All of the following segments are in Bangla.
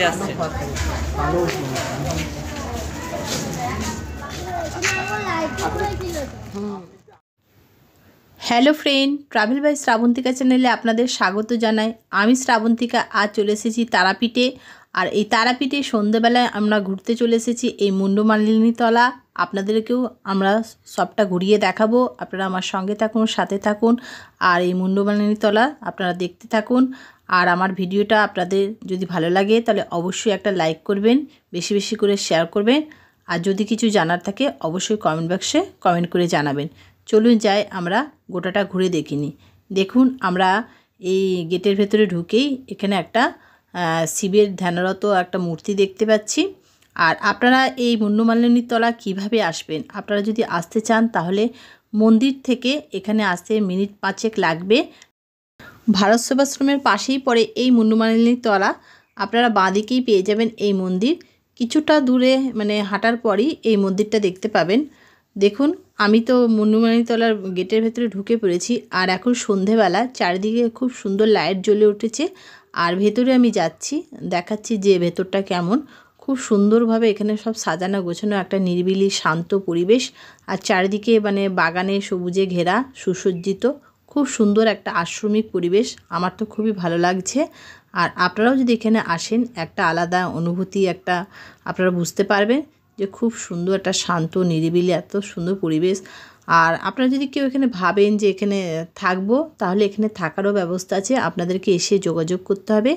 আসতে আসতে। হ্যালো ফ্রেন্ড, ট্রাভেল বাই শ্রাবন্তিকা চ্যানেলে আপনাদের স্বাগত জানাই। আমি শ্রাবন্তিকা আজ চলে এসেছি তারাপীঠে। আর এই তারাপীঠে সন্ধ্যেবেলায় আমরা ঘুরতে চলে এসেছি এই মুন্ডমালিনী তলা। আপনাদেরকেও আমরা সবটা ঘুরিয়ে দেখাবো। আপনারা আমার সঙ্গে থাকুন, সাথে থাকুন, আর এই মুন্ডমালিনী তলা আপনারা দেখতে থাকুন। আর আমার ভিডিওটা আপনাদের যদি ভালো লাগে তাহলে অবশ্যই একটা লাইক করবেন, বেশি বেশি করে শেয়ার করবেন। আর যদি কিছু জানার থাকে অবশ্যই কমেন্ট বক্সে কমেন্ট করে জানাবেন। চলুন যাই আমরা গোটাটা ঘুরে দেখিনি। দেখুন, আমরা এই গেটের ভেতরে ঢুকেই এখানে একটা শিবের ধ্যানরত একটা মূর্তি দেখতে পাচ্ছি। আর আপনারা এই মুন্ডমালিনী তলা কীভাবে আসবেন, আপনারা যদি আসতে চান তাহলে মন্দির থেকে এখানে আসতে মিনিট 5 লাগবে। ভারত সেবাশ্রমের পাশেই পড়ে এই মুন্ডমালিনী তলা। আপনারা বাঁদিকেই পেয়ে যাবেন এই মন্দির। কিছুটা দূরে মানে হাঁটার পরই এই মন্দিরটা দেখতে পাবেন। দেখুন, আমি তো মুন্ডমালিনী তলার গেটের ভেতরে ঢুকে পড়েছি। আর এখন সন্ধেবেলা, চারিদিকে খুব সুন্দর লাইট জ্বলে উঠেছে। আর ভেতরে আমি যাচ্ছি, দেখাচ্ছি যে ভেতরটা কেমন। খুব সুন্দরভাবে এখানে সব সাজানো গোছানো, একটা নিরিবিলি শান্ত পরিবেশ। আর চারিদিকে মানে বাগানে সবুজে ঘেরা, সুসজ্জিত, খুব সুন্দর একটা আশ্রমিক পরিবেশ। আমার তো খুবই ভালো লাগছে। আর আপনারাও যদি এখানে আসেন, একটা আলাদা অনুভূতি একটা আপনারা বুঝতে পারবেন যে খুব সুন্দর একটা শান্ত নিরিবিলি এত সুন্দর পরিবেশ। আর আপনারা যদি কেউ এখানে ভাবেন যে এখানে থাকবো, তাহলে এখানে থাকারও ব্যবস্থা আছে। আপনাদেরকে এসে যোগাযোগ করতে হবে।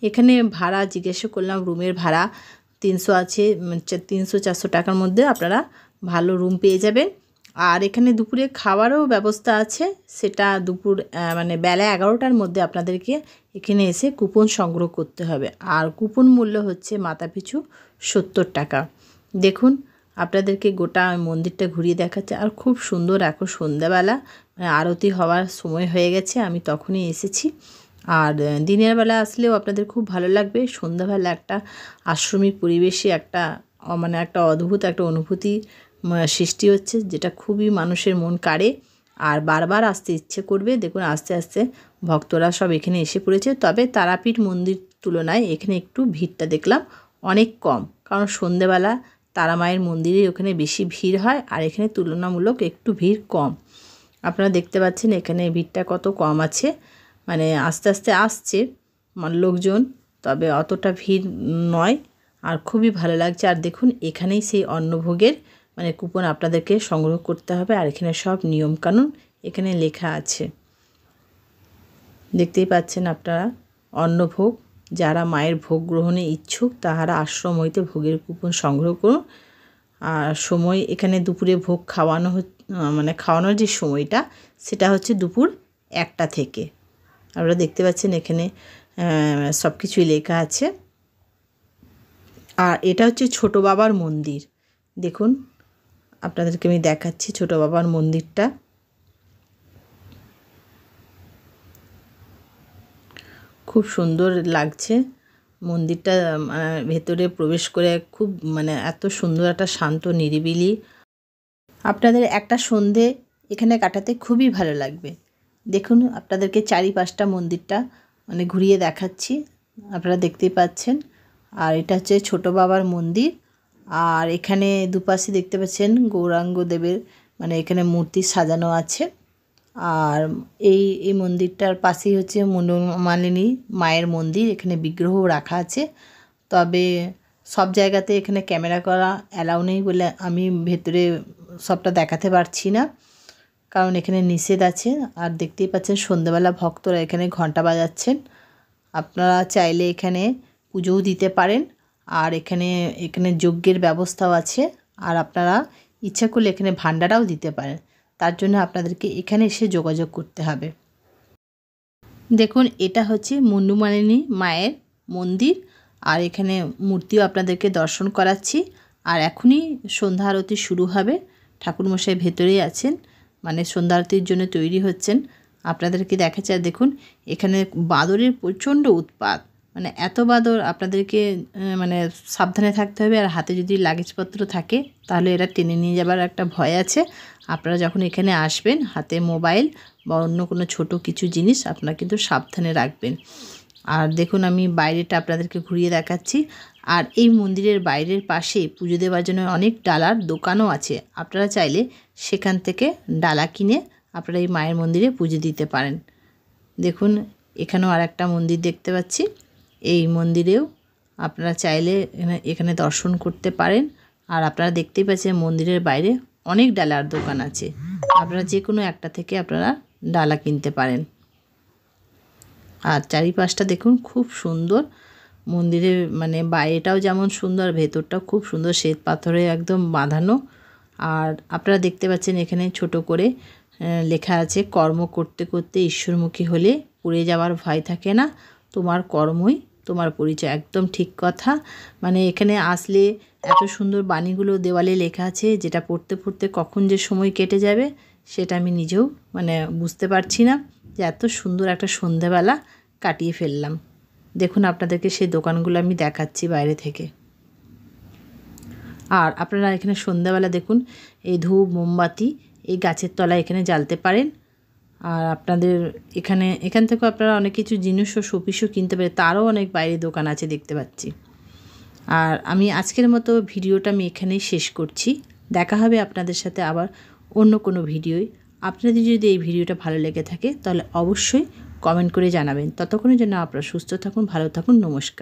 এখানে ভাড়া জিজ্ঞাসা করলাম, রুমের ভাড়া 300 আছে, 300-400 টাকার মধ্যে আপনারা ভালো রুম পেয়ে যাবেন। আর এখানে দুপুরে খাওয়ারও ব্যবস্থা আছে। সেটা দুপুর মানে বেলা 11টার মধ্যে আপনাদেরকে এখানে এসে কুপন সংগ্রহ করতে হবে। আর কুপন মূল্য হচ্ছে মাথাপিছু 70 টাকা। দেখুন, আপনাদেরকে গোটা মন্দিরটা ঘুরিয়ে দেখাচ্ছে। আর খুব সুন্দর, এখন সন্ধ্যাবেলা মানে আরতি হওয়ার সময় হয়ে গেছে, আমি তখনই এসেছি। আর দিনের বেলা আসলেও আপনাদের খুব ভালো লাগবে। সন্ধ্যাবেলা একটা আশ্রমিক পরিবেশে একটা মানে একটা অদ্ভুত একটা অনুভূতি সৃষ্টি হচ্ছে, যেটা খুবই মানুষের মন কাড়ে আর বারবার আসতে ইচ্ছে করবে। দেখুন, আস্তে আস্তে ভক্তরা সব এখানে এসে পড়েছে। তবে তারাপীঠ মন্দির তুলনায় এখানে একটু ভিড়টা দেখলাম অনেক কম, কারণ সন্ধ্যেবেলা তারা মায়ের মন্দিরে ওখানে বেশি ভিড় হয়, আর এখানে তুলনামূলক একটু ভিড় কম। আপনারা দেখতে পাচ্ছেন এখানে ভিড়টা কত কম আছে, মানে আস্তে আস্তে আসছে লোকজন, তবে অতটা ভিড় নয়। আর খুবই ভালো লাগছে। আর দেখুন, এখানেই সেই অন্নভোগের মানে কুপন আপনাদেরকে সংগ্রহ করতে হবে। আর এখানে সব নিয়মকানুন এখানে লেখা আছে, দেখতেই পাচ্ছেন আপনারা। অন্নভোগ, যারা মায়ের ভোগ গ্রহণে ইচ্ছুক তাহারা আশ্রম হইতে ভোগের কুপন সংগ্রহ করুন। আর সময় এখানে দুপুরে ভোগ খাওয়ানো মানে খাওয়ানোর যে সময়টা, সেটা হচ্ছে দুপুর 1টা থেকে। আপনারা দেখতে পাচ্ছেন এখানে সব কিছুই লেখা আছে। আর এটা হচ্ছে ছোটো বাবার মন্দির। দেখুন, আপনাদেরকে আমি দেখাচ্ছি ছোটো বাবার মন্দিরটা। খুব সুন্দর লাগছে মন্দিরটা। ভেতরে প্রবেশ করে খুব মানে এত সুন্দর একটা শান্ত নিরিবিলি। আপনাদের একটা সন্ধে এখানে কাটাতে খুবই ভালো লাগবে। দেখুন, আপনাদেরকে চারিপাশটা মন্দিরটা মানে ঘুরিয়ে দেখাচ্ছি, আপনারা দেখতেই পাচ্ছেন। আর এটা হচ্ছে ছোটো বাবার মন্দির। আর এখানে দুপাশে দেখতে পাচ্ছেন গৌরাঙ্গ দেবের মানে এখানে মূর্তি সাজানো আছে। আর এই মন্দিরটার পাশেই হচ্ছে মুন্ডমালিনী মায়ের মন্দির, এখানে বিগ্রহ রাখা আছে। তবে সব জায়গাতে এখানে ক্যামেরা করা অ্যালাউ নেই বলে আমি ভেতরে সবটা দেখাতে পারছি না, কারণ এখানে নিষেধ আছে। আর দেখতেই পাচ্ছেন সন্ধ্যাবেলা ভক্তরা এখানে ঘন্টা বাজাচ্ছেন। আপনারা চাইলে এখানে পুজোও দিতে পারেন। আর এখানে যজ্ঞের ব্যবস্থাও আছে। আর আপনারা ইচ্ছা করলে এখানে ভান্ডারাও দিতে পারেন। তার জন্য আপনাদেরকে এখানে এসে যোগাযোগ করতে হবে। দেখুন, এটা হচ্ছে মুন্ডমালিনী মায়ের মন্দির। আর এখানে মূর্তিও আপনাদেরকে দর্শন করাচ্ছি। আর এখনই সন্ধ্যা আরতি শুরু হবে। ঠাকুরমশাই ভেতরেই আছেন, মানে সন্ধ্যা আরতির জন্য তৈরি হচ্ছেন। আপনাদেরকে দেখাচ্ছি। আর দেখুন, এখানে বাঁদরের প্রচণ্ড উৎপাত, মানে এত বাঁদর, আপনাদেরকে মানে সাবধানে থাকতে হবে। আর হাতে যদি লাগেজপত্র থাকে তাহলে এরা টেনে নিয়ে যাবার একটা ভয় আছে। আপনারা যখন এখানে আসবেন, হাতে মোবাইল বা অন্য কোনো ছোট কিছু জিনিস আপনারা কিন্তু সাবধানে রাখবেন। আর দেখুন আমি বাইরেটা আপনাদেরকে ঘুরিয়ে দেখাচ্ছি। আর এই মন্দিরের বাইরের পাশে পুজো দেওয়ার জন্য অনেক ডালার দোকানও আছে। আপনারা চাইলে সেখান থেকে ডালা কিনে আপনারা এই মায়ের মন্দিরে পুজো দিতে পারেন। দেখুন এখানেও আর একটা মন্দির দেখতে পাচ্ছি। এই মন্দিরেও আপনারা চাইলে এখানে দর্শন করতে পারেন। আর আপনারা দেখতেই পাচ্ছেন মন্দিরের বাইরে অনেক ডালার দোকান আছে। আপনারা যে কোনো একটা থেকে আপনারা ডালা কিনতে পারেন। আর চারিপাশটা দেখুন খুব সুন্দর। মন্দিরের মানে বাইরেটাও যেমন সুন্দর, ভেতরটাও খুব সুন্দর, শ্বেত পাথরে একদম বাঁধানো। আর আপনারা দেখতে পাচ্ছেন এখানে ছোট করে লেখা আছে, কর্ম করতে করতে ঈশ্বরমুখী হলে পুড়ে যাওয়ার ভয় থাকে না, তোমার কর্মই তোমার পরিচয়। একদম ঠিক কথা। মানে এখানে আসলে এত সুন্দর বাণীগুলো দেওয়ালে লেখা আছে, যেটা পড়তে পড়তে কখন যে সময় কেটে যাবে সেটা আমি নিজেও মানে বুঝতে পারছি না, যে এত সুন্দর একটা সন্ধ্যাবেলা কাটিয়ে ফেললাম। দেখুন আপনাদেরকে সেই দোকানগুলো আমি দেখাচ্ছি বাইরে থেকে। আর আপনারা এখানে সন্ধ্যাবেলা দেখুন এই ধূপ মোমবাতি এই গাছের তলায় এখানে জ্বালতে পারেন। আর আপনাদের এখান থেকেও আপনারা অনেক কিছু জিনিসও শোপিসও কিনতে পারেন। তারও অনেক বাইরে দোকান আছে দেখতে পাচ্ছি। আর আমি আজকের মতো ভিডিওটা আমি এখানেই শেষ করছি। দেখা হবে আপনাদের সাথে আবার অন্য কোনো ভিডিওয়। আপনাদের যদি এই ভিডিওটা ভালো লেগে থাকে তাহলে অবশ্যই কমেন্ট করে জানাবেন। ততক্ষণের জন্য আপনারা সুস্থ থাকুন, ভালো থাকুন, নমস্কার।